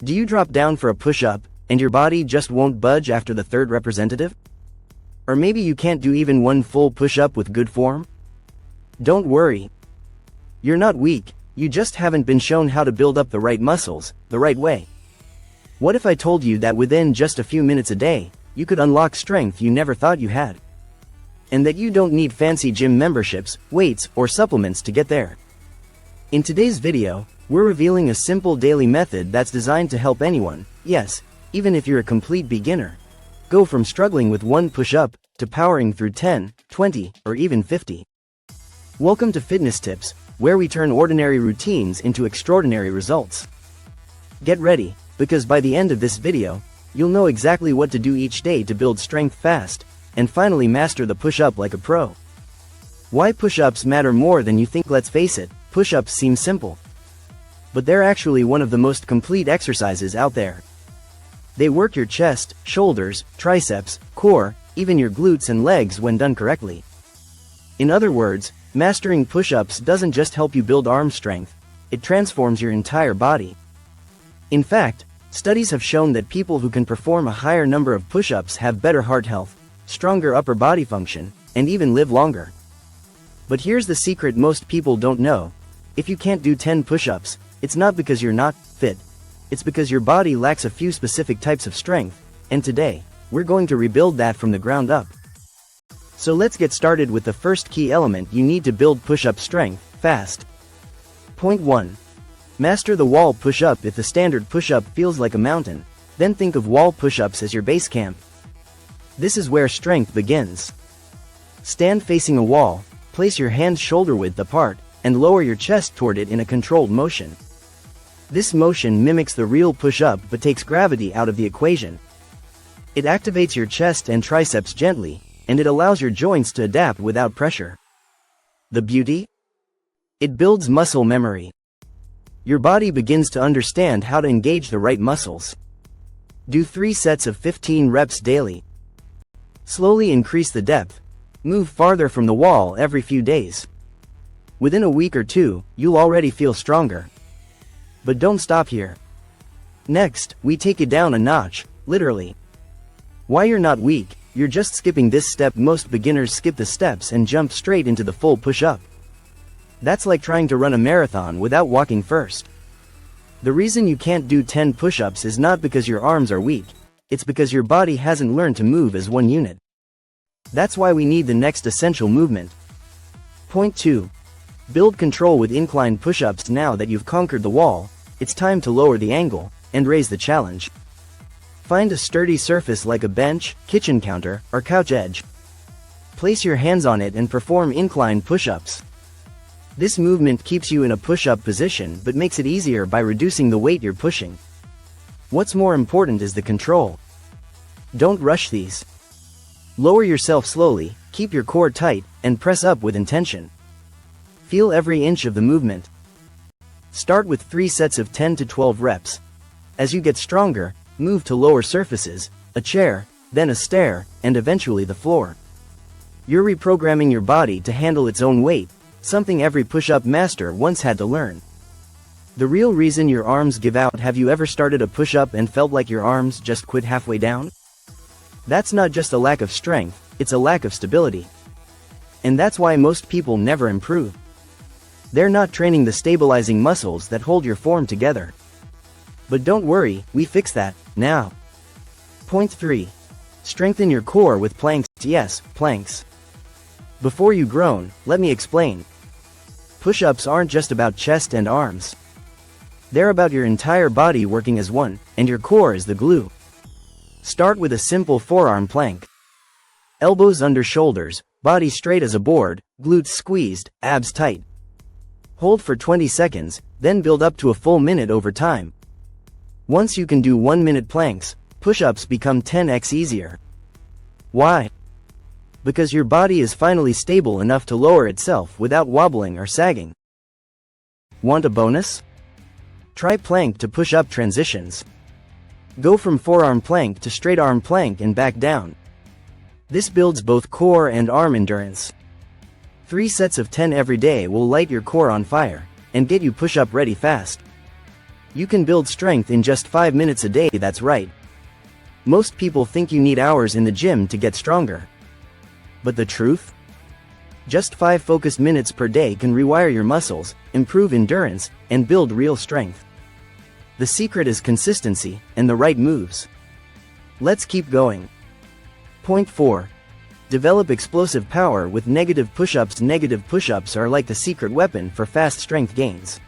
Do you drop down for a push-up, and your body just won't budge after the third representative? Or maybe you can't do even one full push-up with good form? Don't worry. You're not weak, you just haven't been shown how to build up the right muscles, the right way. What if I told you that within just a few minutes a day, you could unlock strength you never thought you had? And that you don't need fancy gym memberships, weights, or supplements to get there. In today's video, we're revealing a simple daily method that's designed to help anyone, yes, even if you're a complete beginner, go from struggling with one push-up to powering through 10, 20, or even 50. Welcome to Fitness Tips, where we turn ordinary routines into extraordinary results. Get ready, because by the end of this video, you'll know exactly what to do each day to build strength fast, and finally master the push-up like a pro. Why push-ups matter more than you think? Let's face it, push-ups seem simple. But they're actually one of the most complete exercises out there. They work your chest, shoulders, triceps, core, even your glutes and legs when done correctly. In other words, mastering push-ups doesn't just help you build arm strength, it transforms your entire body. In fact, studies have shown that people who can perform a higher number of push-ups have better heart health, stronger upper body function, and even live longer. But here's the secret most people don't know. If you can't do 10 push-ups, it's not because you're not fit. It's because your body lacks a few specific types of strength, and today, we're going to rebuild that from the ground up. So let's get started with the first key element you need to build push-up strength, fast. Point 1. Master the wall push-up. If the standard push-up feels like a mountain, then think of wall push-ups as your base camp. This is where strength begins. Stand facing a wall, place your hands shoulder-width apart, and lower your chest toward it in a controlled motion. This motion mimics the real push-up but takes gravity out of the equation. It activates your chest and triceps gently, and it allows your joints to adapt without pressure. The beauty? It builds muscle memory. Your body begins to understand how to engage the right muscles. Do 3 sets of 15 reps daily. Slowly increase the depth. Move farther from the wall every few days. Within a week or two, you'll already feel stronger. But don't stop here. Next, we take it down a notch, literally. Why you're not weak, you're just skipping this step. Most beginners skip the steps and jump straight into the full push-up. That's like trying to run a marathon without walking first. The reason you can't do 10 push-ups is not because your arms are weak, it's because your body hasn't learned to move as one unit. That's why we need the next essential movement. Point 2. Build control with incline push-ups. Now that you've conquered the wall, it's time to lower the angle and raise the challenge. Find a sturdy surface like a bench, kitchen counter, or couch edge. Place your hands on it and perform incline push-ups. This movement keeps you in a push-up position but makes it easier by reducing the weight you're pushing. What's more important is the control. Don't rush these. Lower yourself slowly, keep your core tight, and press up with intention. Feel every inch of the movement. Start with 3 sets of 10 to 12 reps. As you get stronger, move to lower surfaces, a chair, then a stair, and eventually the floor. You're reprogramming your body to handle its own weight, something every push-up master once had to learn. The real reason your arms give out. Have you ever started a push-up and felt like your arms just quit halfway down? That's not just a lack of strength, it's a lack of stability. And that's why most people never improve. They're not training the stabilizing muscles that hold your form together. But don't worry, we fix that, now. Point 3. Strengthen your core with planks. Yes, planks. Before you groan, let me explain. Push-ups aren't just about chest and arms. They're about your entire body working as one, and your core is the glue. Start with a simple forearm plank. Elbows under shoulders, body straight as a board, glutes squeezed, abs tight. Hold for 20 seconds, then build up to a full minute over time. Once you can do 1-minute planks, push-ups become 10x easier. Why? Because your body is finally stable enough to lower itself without wobbling or sagging. Want a bonus? Try plank to push-up transitions. Go from forearm plank to straight arm plank and back down. This builds both core and arm endurance. 3 sets of 10 every day will light your core on fire, and get you push-up ready fast. You can build strength in just 5 minutes a day, that's right. Most people think you need hours in the gym to get stronger. But the truth? Just 5 focused minutes per day can rewire your muscles, improve endurance, and build real strength. The secret is consistency and the right moves. Let's keep going. Point 4. Develop explosive power with negative push-ups. Negative push-ups are like the secret weapon for fast strength gains.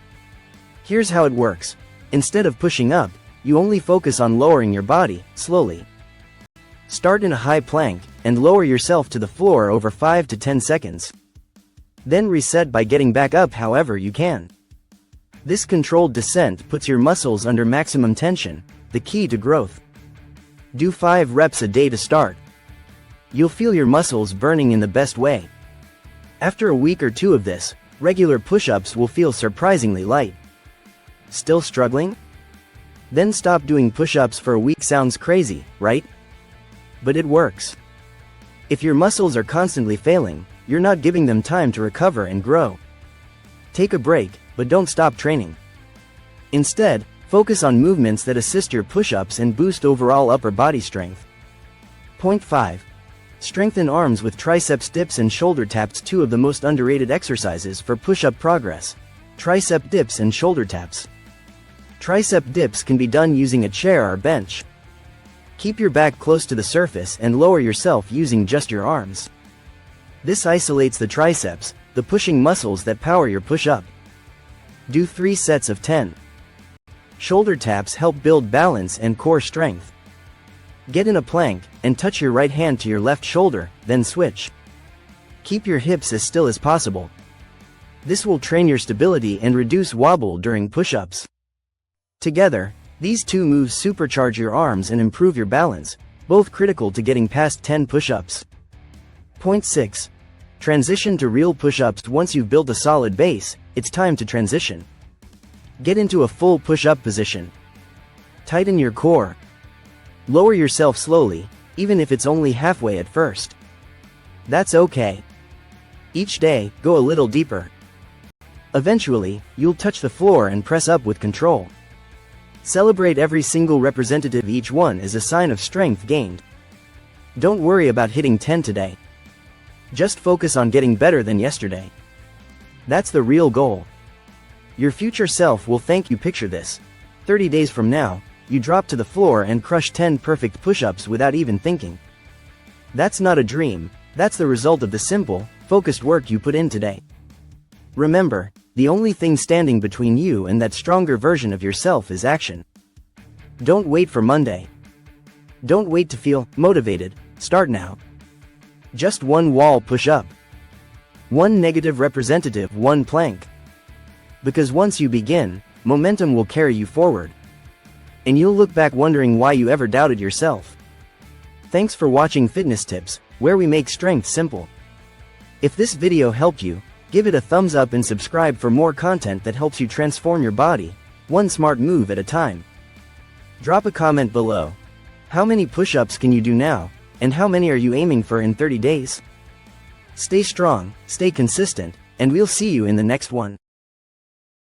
Here's how it works. Instead of pushing up, you only focus on lowering your body, slowly. Start in a high plank, and lower yourself to the floor over 5 to 10 seconds. Then reset by getting back up however you can. This controlled descent puts your muscles under maximum tension, the key to growth. Do 5 reps a day to start. You'll feel your muscles burning in the best way. After a week or 2 of this, regular push-ups will feel surprisingly light. Still struggling? Then stop doing push-ups for a week. Sounds crazy, right? But it works. If your muscles are constantly failing, you're not giving them time to recover and grow. Take a break, but don't stop training. Instead, focus on movements that assist your push-ups and boost overall upper body strength. Point 5. Strengthen arms with triceps dips and shoulder taps. 2 of the most underrated exercises for push-up progress. Tricep dips and shoulder taps. Tricep dips can be done using a chair or bench. Keep your back close to the surface and lower yourself using just your arms. This isolates the triceps, the pushing muscles that power your push-up. Do 3 sets of 10. Shoulder taps help build balance and core strength. Get in a plank, and touch your right hand to your left shoulder, then switch. Keep your hips as still as possible. This will train your stability and reduce wobble during push-ups. Together, these 2 moves supercharge your arms and improve your balance, both critical to getting past 10 push-ups. Point 6. Transition to real push-ups. Once you've built a solid base, it's time to transition. Get into a full push-up position. Tighten your core. Lower yourself slowly, even if it's only halfway at first. That's okay. Each day, go a little deeper. Eventually, you'll touch the floor and press up with control. Celebrate every single representative. Each one is a sign of strength gained. Don't worry about hitting 10 today. Just focus on getting better than yesterday. That's the real goal. Your future self will thank you. Picture this. 30 days from now, you drop to the floor and crush 10 perfect push-ups without even thinking. That's not a dream, that's the result of the simple, focused work you put in today. Remember, the only thing standing between you and that stronger version of yourself is action. Don't wait for Monday. Don't wait to feel motivated, start now. Just 1 wall push-up. 1 negative representative, 1 plank. Because once you begin, momentum will carry you forward. And you'll look back wondering why you ever doubted yourself. Thanks for watching Fitness Tips, where we make strength simple. If this video helped you, give it a thumbs up and subscribe for more content that helps you transform your body, 1 smart move at a time. Drop a comment below. How many push-ups can you do now, and how many are you aiming for in 30 days? Stay strong, stay consistent, and we'll see you in the next one.